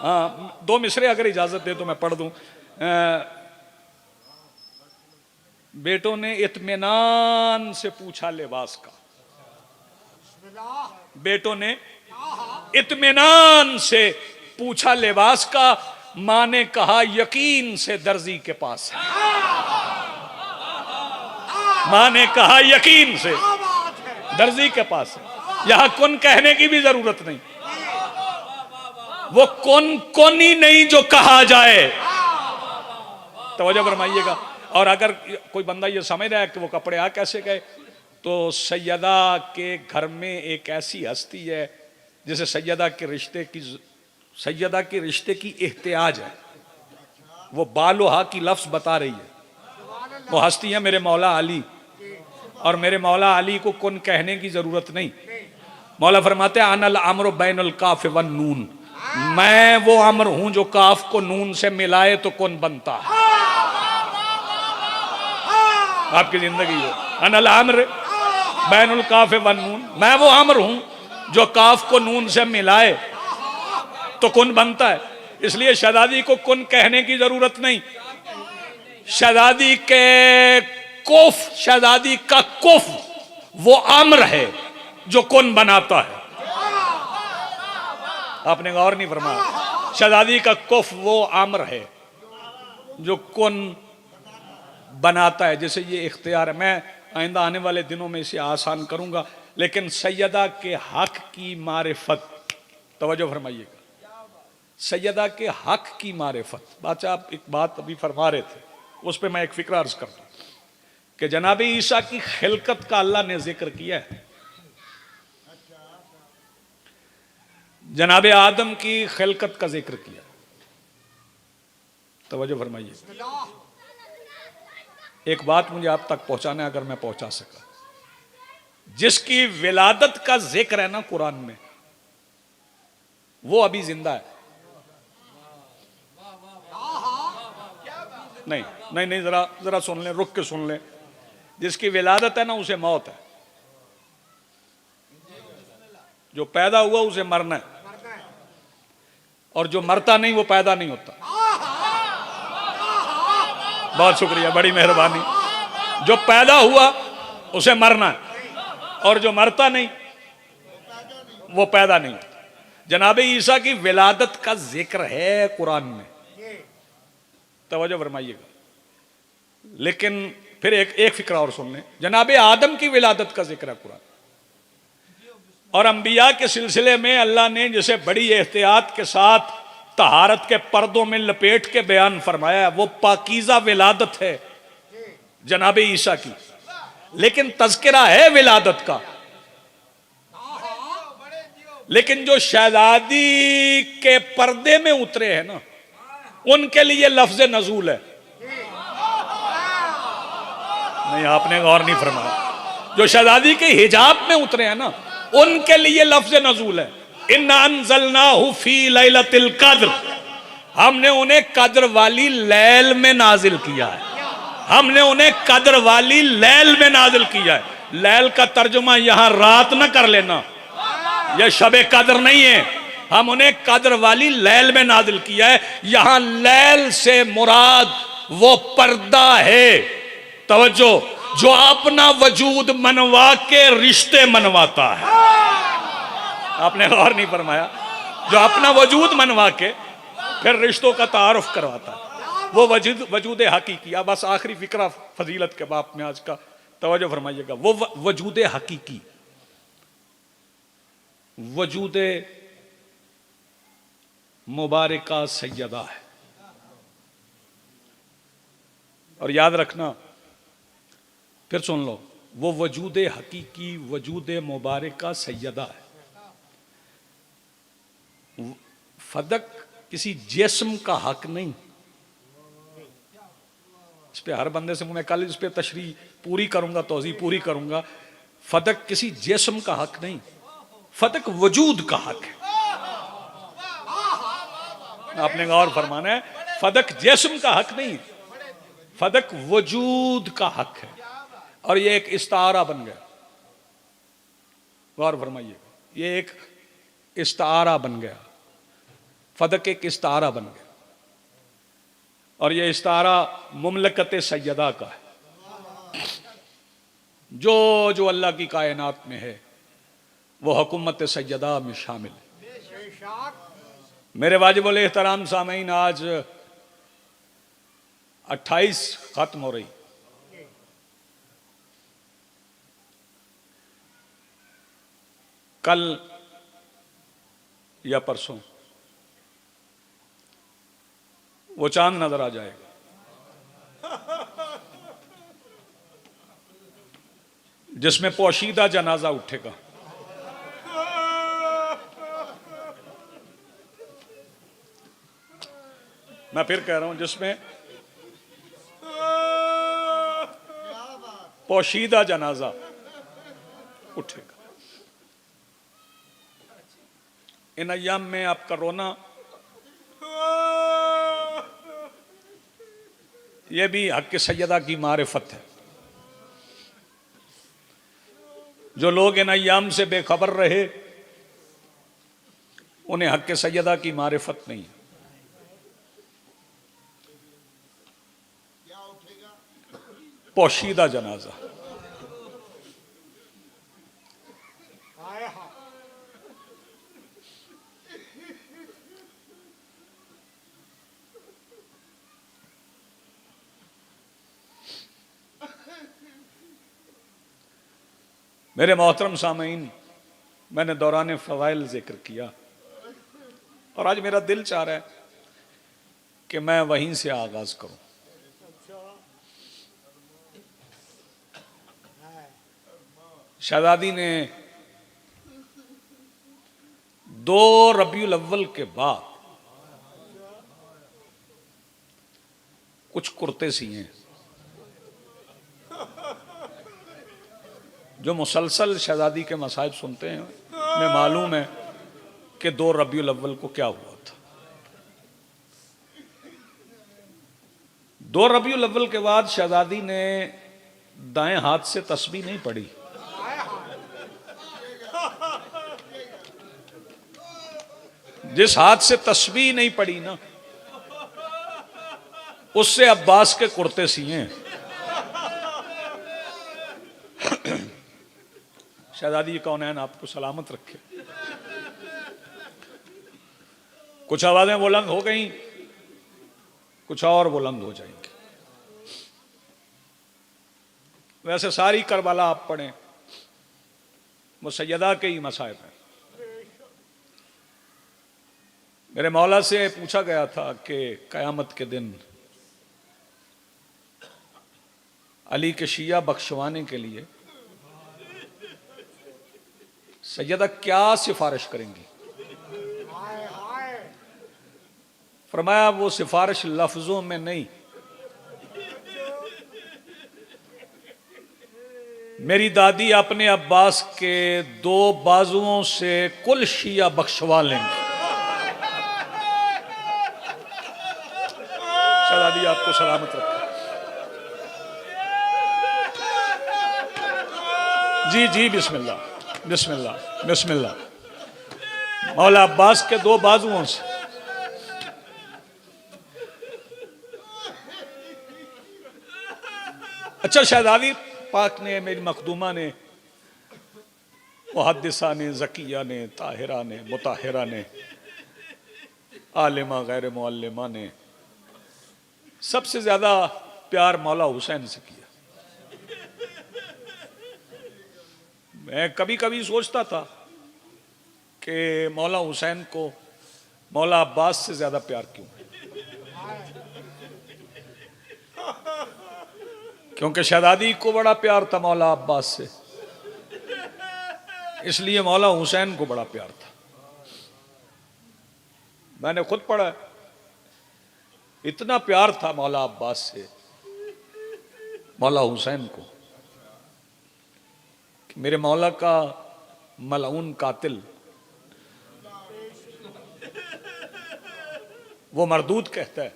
हाँ, दो मिसरे अगर इजाजत दे तो मैं पढ़ दूं। बेटों ने इत्मीनान से पूछा लिबास का, बेटों ने इत्मीनान से पूछा लिबास का, मां ने कहा यकीन से दर्जी के पास है। मां ने कहा यकीन से दर्जी के पास है। यहां कुन कहने की भी जरूरत नहीं, वो कौन ही नहीं जो कहा जाए। तवज्जो फरमाइएगा। और अगर कोई बंदा ये समझ रहा है कि वो कपड़े आ कैसे गए, तो सैयदा के घर में एक ऐसी हस्ती है जिसे सैयदा के रिश्ते की एहतियाज है। वो बालोहा की लफ्ज बता रही है। वो हस्ती है मेरे मौला अली, और मेरे मौला अली को कुन कहने की जरूरत नहीं। मौला फरमाते हैं अनल अम्र बैनुल काफ वन नून, मैं वो अम्र हूं जो काफ को नून से मिलाए तो कुन बनता है। आपकी जिंदगी हो अनल अम्र बैनुल काफ वन नून, मैं वो अम्र हूं जो काफ को नून से मिलाए तो कुन बनता है। इसलिए शहजादी को कुन कहने की जरूरत नहीं। शहजादी के कुफ, शहजादी का कुफ वो अम्र है जो कुन बनाता है। आपने गौर नहीं फरमाया, शहजादी का कुफ वो अम्र है जो कुन बनाता है। जैसे ये इख्तियार है, मैं आइंदा आने वाले दिनों में इसे आसान करूंगा, लेकिन सैयदा के हक की मारिफत, तवज्जो फरमाइएगा, सैयदा के हक की मारिफत। बादशाह आप एक बात अभी फरमा रहे थे, उस पर मैं एक फिक्र अर्ज करता हूं कि जनाब ईसा की खिलकत का अल्लाह ने जिक्र किया है, जनाब आदम की खिलकत का जिक्र किया। तवज्जो फरमाइए, एक बात मुझे आप तक पहुंचाना है, अगर मैं पहुंचा सका। जिसकी विलादत का जिक्र है ना कुरान में, वो अभी जिंदा है। नहीं नहीं नहीं, जरा जरा सुन लें, रुक के सुन लें। जिसकी विलादत है ना उसे मौत है, जो पैदा हुआ उसे मरना है, और जो मरता नहीं वो पैदा नहीं होता। बहुत शुक्रिया, बड़ी मेहरबानी। जो पैदा हुआ उसे मरना है, और जो मरता नहीं वो पैदा नहीं होता। जनाब ईसा की विलादत का जिक्र है कुरान में, तवज्जो फरमाइएगा। लेकिन फिर एक फिक्रा और सुन लें, जनाब आदम की विलादत का जिक्र है कुरान, और अंबिया के सिलसिले में अल्लाह ने जिसे बड़ी एहतियात के साथ तहारत के पर्दों में लपेट के बयान फरमाया, वो पाकीज़ा विलादत है जनाब ईसा की। लेकिन तज़किरा है विलादत का, लेकिन जो शहजादी के पर्दे में उतरे हैं ना, उनके लिए लफ्ज़ नज़ूल है। नहीं, आपने गौर नहीं फरमाया। जो शहजादी के हिजाब में उतरे हैं ना, उनके लिए लफ्ज़ नज़ूल है। इन्ना अंज़लनाहु फी लैलतिल क़द्र, हमने उन्हें कद्र वाली लैल में नाजिल किया है। हमने उन्हें कद्र वाली लैल में नाजिल किया है। लैल का तर्जुमा यहां रात न कर लेना, यह शबे कद्र नहीं है। हम उन्हें कद्र वाली लैल में नाजिल किया है। यहां लैल से मुराद वो पर्दा है, तवज्जो, जो अपना वजूद मनवा के रिश्ते मनवाता है। आपने गौर नहीं फरमाया, जो अपना वजूद मनवा के फिर रिश्तों का तारुफ करवाता है, वो वजूद हकीकी। अब बस आखिरी फिक्रा फजीलत के बाप में आज का, तवज्जो फरमाइएगा। वो वजूद हकीकी, वजूद मुबारका सैयदा है। और याद रखना, फिर सुन लो, वो वजूद हकीकी वजूद मुबारक का सैयदा है। फदक किसी जिस्म का हक नहीं। इस पे हर बंदे से मैं कल इस पे तशरीह पूरी करूंगा, तोज़ी पूरी करूंगा। फदक किसी जिस्म का हक नहीं, फदक वजूद का हक है। आपने गौर फरमाना है, फदक जिस्म का हक नहीं, फदक वजूद का हक है। और ये एक इस्तारा बन गया। गौर फरमाइए, ये एक इस्तारा बन गया। फदक एक इस्तारा बन गया और ये इस्तारा मुमलकत सैयदा का है। जो जो अल्लाह की कायनात में है वो हुकूमत सैयदा में शामिल है। मेरे वाजिबुल एहतराम सामीन, आज 28 खत्म हो रही। कल या परसों वो चांद नजर आ जाएगा। जिसमें पोशीदा जनाजा उठेगा। मैं फिर कह रहा हूं, जिसमें पोशीदा जनाजा उठेगा। इन अय्याम में आपका रोना, यह भी हक सैयदा की मारिफत है। जो लोग इन अय्याम से बेखबर रहे उन्हें हक सैयदा की मारिफत नहीं है। पोशीदा जनाजा। मेरे मोहतरम सामीन, मैंने दौरान फ़ज़ाइल जिक्र किया और आज मेरा दिल चाह रहा है कि मैं वहीं से आगाज करूं। शहजादी ने 2 रबीउल अव्वल के बाद कुछ कुर्ते सिए जो मुसलसल शहजादी के मसाइब सुनते हैं। मैं मालूम है कि 2 रबीउल अव्वल को क्या हुआ था। 2 रबीउल अव्वल के बाद शहजादी ने दाएं हाथ से तस्बीह नहीं पढ़ी। जिस हाथ से तस्बीह नहीं पड़ी ना, उससे अब्बास के कुर्ते सिए। शहजादी कौनैन आपको सलामत रखे। कुछ आवाजें बुलंद हो गई, कुछ और बुलंद हो जाएंगी। वैसे सारी करबला आप पढ़ें, वो सैयदा के ही मसाइब हैं। मेरे मौला से पूछा गया था कि कयामत के दिन अली के शिया बख्शवाने के लिए सैयदा क्या सिफारिश करेंगी। फरमाया वो सिफारिश लफ्जों में नहीं, मेरी दादी अपने अब्बास के 2 बाजुओं से कुल शिया बख्शवा लेंगे। शहजादी आपको सलामत रखे। जी जी, बिस्मिल्लाह बिस्मिल्लाह बिस्मिल्लाह। मौला अब्बास के 2 बाजुओं से। अच्छा, शहजादी पाक ने, मेरी मखदूमा ने, मुहद्दिसा ने, ज़किया ने, ताहिरा ने, मुताहिरा ने, आलिमा गैर मुअल्लिमा ने सबसे ज्यादा प्यार मौला हुसैन से किया। मैं कभी कभी सोचता था कि मौला हुसैन को मौला अब्बास से ज्यादा प्यार क्यों है। क्योंकि शहजादी को बड़ा प्यार था मौला अब्बास से, इसलिए मौला हुसैन को बड़ा प्यार था। मैंने खुद पढ़ा है, इतना प्यार था मौला अब्बास से मौला हुसैन को कि मेरे मौला का मलऊन कातिल वो मरदूद कहता है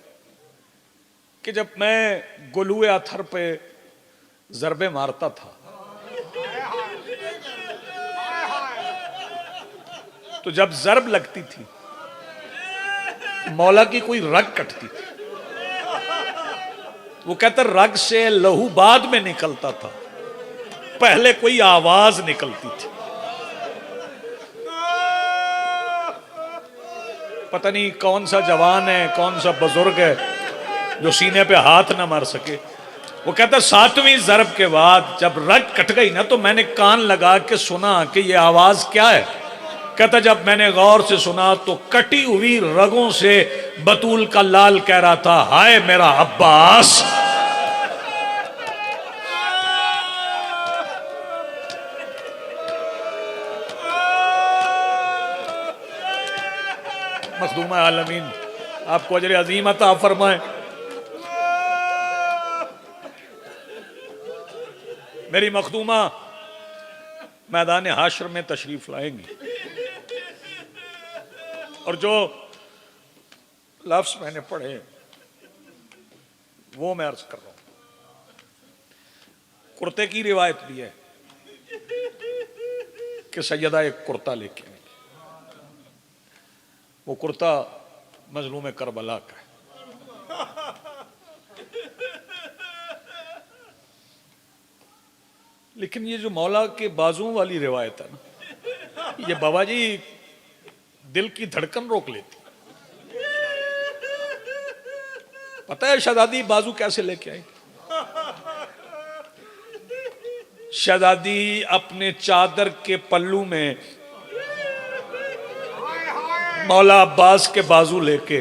कि जब मैं गुलुए अथर पे जरबे मारता था तो जब जरब लगती थी मौला की कोई रग कटती थी। वो कहता रग से लहू बाद में निकलता था, पहले कोई आवाज निकलती थी। पता नहीं कौन सा जवान है कौन सा बुजुर्ग है जो सीने पे हाथ ना मार सके। वो कहता 7वीं जरब के बाद जब रग कट गई ना तो मैंने कान लगा के सुना कि ये आवाज क्या है। कहता जब मैंने गौर से सुना तो कटी हुई रगों से बतूल का लाल कह रहा था, हाय मेरा अब्बास। मखदूमा आलमीन आपको अजर अजीम अता फरमाए। मेरी मखदूमा मैदान हाशर में तशरीफ लाएंगी और जो लफ्ज मैंने पढ़े वो मैं अर्ज कर रहा हूं। कुर्ते की रिवायत भी है कि सैयदा एक कुर्ता लेके आई। वो कुर्ता मजलूम करबला का है। लेकिन ये जो मौला के बाजुओं वाली रिवायत है ना, ये बाबा जी दिल की धड़कन रोक लेती। पता है शहजादी बाजू कैसे लेके आई? शहजादी अपने चादर के पल्लू में मौला अब्बास के बाजू लेके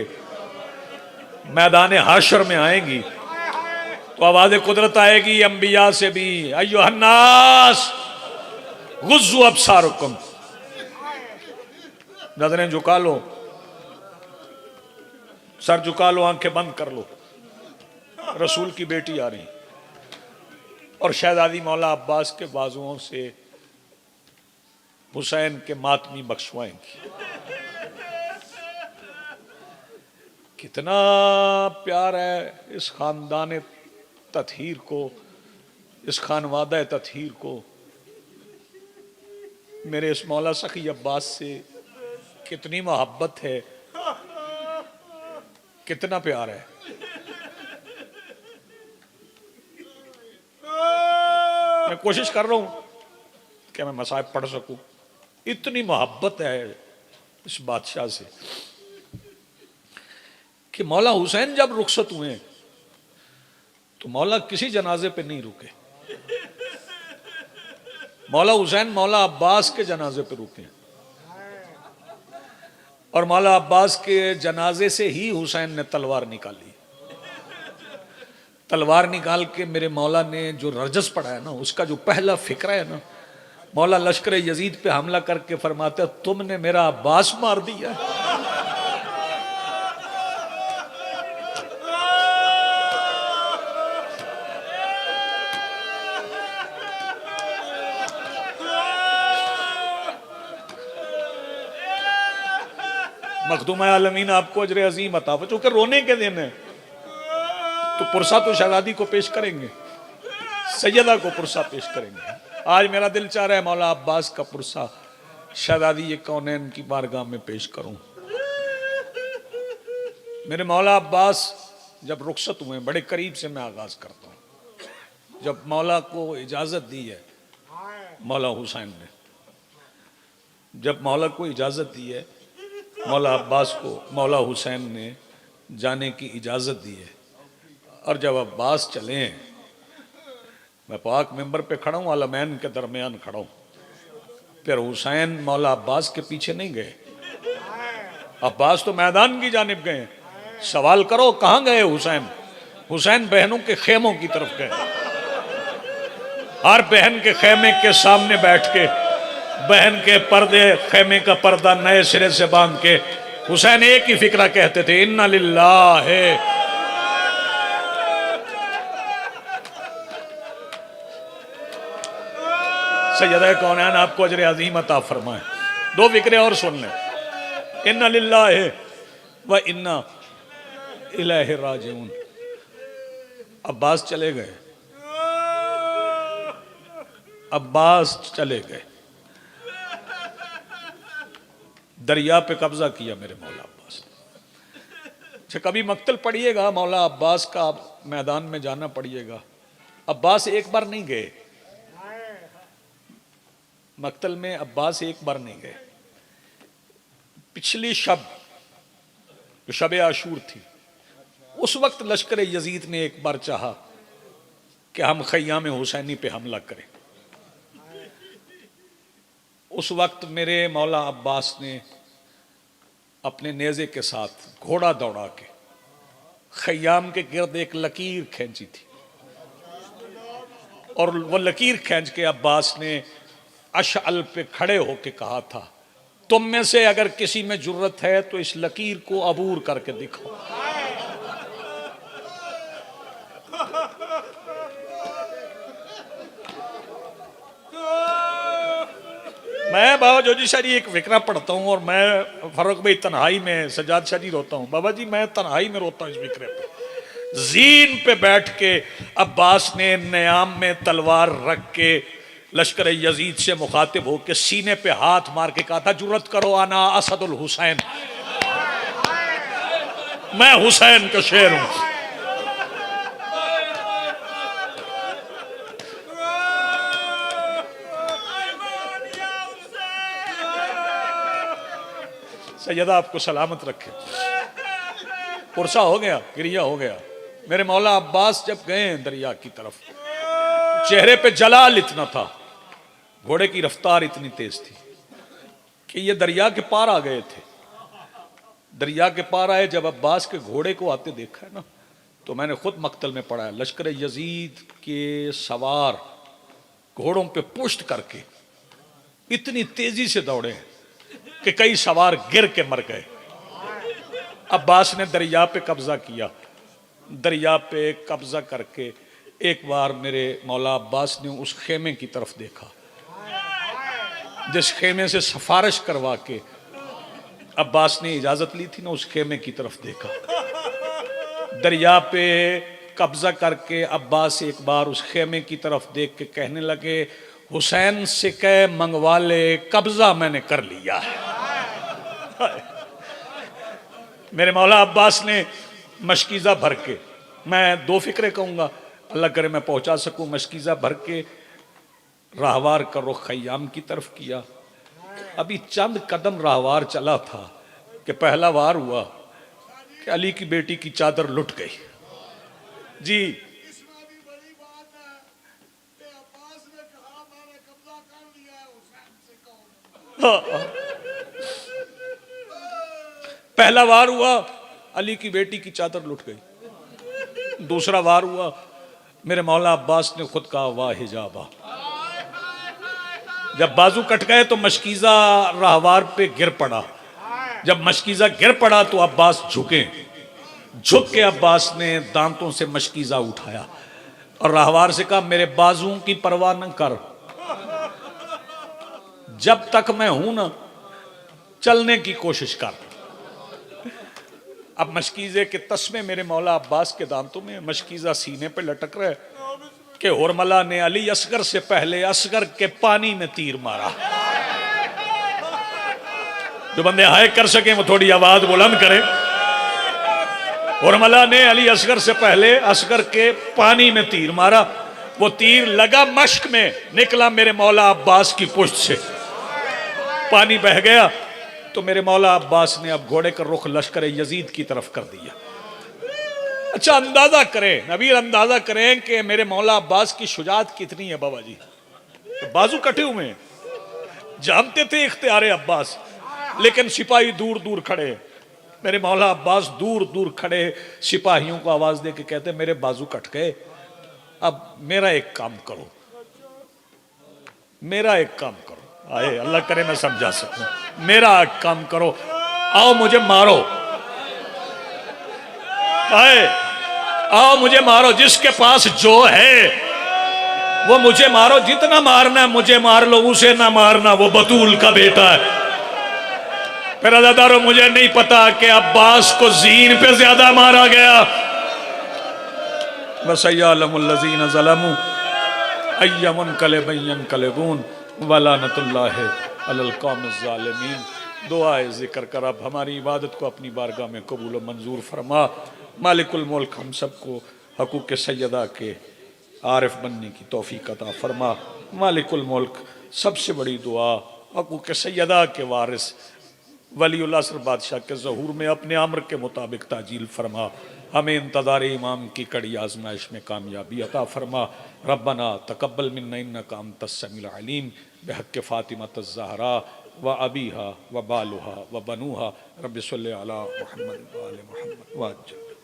मैदान हाशर में आएगी तो आवाज कुदरत आएगी अंबिया से भी, अय्युहन्नास गुज़्ज़ू अब्सारकुम, नजरें झुका लो, सर झुका लो, आंखें बंद कर लो, रसूल की बेटी आ रही। और शहजादी मौला अब्बास के बाजुओं से हुसैन के मातमी बख्शवाएंगी। कितना प्यार है इस खानदान ततहीर को, इस खानवादा ततहीर को। मेरे इस मौला सखी अब्बास से कितनी मोहब्बत है, कितना प्यार है। मैं कोशिश कर रहा हूं कि मैं मसाइब पढ़ सकूं, इतनी मोहब्बत है इस बादशाह से कि मौला हुसैन जब रुखसत हुए तो मौला किसी जनाजे पे नहीं रुके। मौला हुसैन मौला अब्बास के जनाजे पे रुके और मौला अब्बास के जनाजे से ही हुसैन ने तलवार निकाली। तलवार निकाल के मेरे मौला ने जो रजस पढ़ाया ना, उसका जो पहला फिक्र है ना, मौला लश्कर यजीद पे हमला करके फरमाते तुमने मेरा अब्बास मार दिया। मखदूमा आलमीन आपको अजर अजीम अता। चूंकि रोने के दिन है तो पुरसा तो शहजादी को पेश करेंगे, सैयदा को पुरसा पेश करेंगे। आज मेरा दिल चाह रहा है मौला अब्बास का पुरसा शहजादी ये कौनैन की बारगाह में पेश करूं। मेरे मौला अब्बास जब रुखसत हुए, बड़े करीब से मैं आगाज करता हूं। जब मौला को इजाजत दी है मौला हुसैन ने, जब मौला को इजाजत दी है मौला अब्बास को मौला हुसैन ने जाने की इजाजत दी है। और जब अब्बास चले, मैं पाक मेंबर पे खड़ा हूं, आलमैन के दरमियान खड़ा हूं, फिर हुसैन मौला अब्बास के पीछे नहीं गए। अब्बास तो मैदान की जानिब गए। सवाल करो कहां गए हुसैन? हुसैन बहनों के खेमों की तरफ गए। हर बहन के खेमे के सामने बैठ के बहन के पर्दे खेमे का पर्दा नए सिरे से बांध के हुसैन एक ही फिक्रा कहते थे, इन्ना लिल्लाह है। सैयदा कौनैन आपको अजर अजीम अता फरमाए। दो फिक्रे और सुन लें, इन्ना लिल्लाह है व इन्ना इलैहि राजिऊन। अब्बास चले गए, अब्बास चले गए, दरिया पे कब्जा किया मेरे मौला अब्बास ने। अच्छा, कभी मक्तल पढ़िएगा मौला अब्बास का, मैदान में जाना पड़िएगा। अब्बास एक बार नहीं गए मक्तल में, अब्बास एक बार नहीं गए। पिछली शब शब आशूर थी, उस वक्त लश्कर यजीद ने एक बार चाहा कि हम खय्याम हुसैनी पे हमला करें। उस वक्त मेरे मौला अब्बास ने अपने नेज़े के साथ घोड़ा दौड़ा के खय्याम के गिर्द एक लकीर खींची थी, और वो लकीर खींच के अब्बास ने अशअल पे खड़े होके कहा था, तुम में से अगर किसी में जुर्रत है तो इस लकीर को अबूर करके दिखाओ। मैं बाबा जोजी शाह जी एक फिक्रा पढ़ता हूँ और मैं फर्रुख भाई तन्हाई में, सजाद शाह जी रोता हूँ। बाबा जी मैं तन्हाई में रोता हूँ इस फिक्रे पे। जीन पे बैठ के अब्बास ने नयाम में तलवार रख के लश्कर यजीद से मुखातिब होकर सीने पे हाथ मार के कहा था, जुर्रत करो आना असदुल हुसैन, मैं हुसैन का शेर हूं। सैयदा आपको सलामत रखे। पुरसा हो गया, क्रिया हो गया। मेरे मौला अब्बास जब गए दरिया की तरफ, चेहरे पे जलाल इतना था, घोड़े की रफ्तार इतनी तेज थी कि ये दरिया के पार आ गए थे। दरिया के पार आए, जब अब्बास के घोड़े को आते देखा है ना, तो मैंने खुद मक्तल में पढ़ा है, लश्कर यजीद के सवार घोड़ों पे पुष्ट करके इतनी तेजी से दौड़े कि कई सवार गिर के मर गए। अब्बास ने दरिया पे कब्जा किया। दरिया पे कब्जा करके एक बार मेरे मौला अब्बास ने उस खेमे की तरफ देखा जिस खेमे से सफारिश करवा के अब्बास ने इजाजत ली थी ना, उस खेमे की तरफ देखा। दरिया पे कब्जा करके अब्बास एक बार उस खेमे की तरफ देख के कहने लगे, हुसैन से कह मंगवा ले, कब्जा मैंने कर लिया है। मेरे मौला अब्बास ने मशकीज़ा भर के, मैं दो फिक्रे कहूँगा, अल्लाह करे मैं पहुँचा सकूँ, मशकीज़ा भर के राहवार का रुख खय्याम की तरफ किया। अभी चंद कदम राहवार चला था कि पहला वार हुआ कि अली की बेटी की चादर लुट गई। जी पहला वार हुआ, अली की बेटी की चादर लुट गई। दूसरा वार हुआ, मेरे मौला अब्बास ने खुद कहा, वाह हिजाबा। जब बाजू कट गए तो मशकीज़ा राहवार पे गिर पड़ा। जब मशकीज़ा गिर पड़ा तो अब्बास झुके। झुक के अब्बास ने दांतों से मशकीज़ा उठाया और राहवार से कहा, मेरे बाजुओं की परवाह न कर, जब तक मैं हूं ना चलने की कोशिश कर। अब मशकीज़े के तस्मे मेरे मौला अब्बास के दांतों में, मशकीज़ा सीने पे लटक रहे कि हुरमला ने अली असगर से पहले असगर के पानी में तीर मारा। जो बंदे हाय कर सके वो थोड़ी आवाज बुलंद करें। हुरमला ने अली असगर से पहले असगर के पानी में तीर मारा। वो तीर लगा मश्क में, निकला मेरे मौला अब्बास की पुश्त से, पानी बह गया। तो मेरे मौला अब्बास ने अब घोड़े का रुख लश्कर यजीद की तरफ कर दिया। अच्छा अंदाजा करें नबीर, अंदाजा करें कि मेरे मौला अब्बास की शुजात कितनी है बाबा जी। बाजू कटे हुए हैं, जानते थे इख्तियारे अब्बास, लेकिन सिपाही दूर दूर खड़े। मेरे मौला अब्बास दूर दूर खड़े सिपाहियों को आवाज दे के कहते, मेरे बाजू कट गए, अब मेरा एक काम करो, मेरा एक काम करो, आए अल्लाह करे मैं समझा सकूं, मेरा एक काम करो, आओ मुझे मारो, आए आओ मुझे मारो, जिसके पास जो है वो मुझे मारो, जितना मारना है मुझे मार लो, उसे ना मारना, वो बतूल का बेटा है। फिर अज़ादारों मुझे नहीं पता कि अब्बास को जीन पे ज्यादा मारा गया। वसय्यअलमुल्लज़ीना ज़लमू अय्यमुनक़लिबून वलानतुल्लाहि अलल क़ौमिज़्ज़ालिमीन। दुआए ज़िक्र कर, अब हमारी इबादत को अपनी बारगाह में कबूल व मंजूर फरमा। मालिकुल मुल्क हम सबको हकूक़ सय्यदा के आरिफ बनने की तौफीक अता फरमा। मालिकुल मुल्क सबसे बड़ी दुआ हकूक़ सय्यदा के वारिस वलीउल असर बादशाह के ज़हूर में अपने अम्र के मुताबिक ताजील फरमा। हमें इंतज़ार इमाम की कड़ी आजमाइश में कामयाबी अता फरमा। रब्बना तक़ब्बल मिन्ना इन्नका अंतस समीउल अलीम बिहक़्क़ि फ़ातिमतुज़ ज़हरा व अबीहा व बालुहा व बनूहा रब्बि सल्लि अला मुहम्मद व आलि मुहम्मद व अज्जल।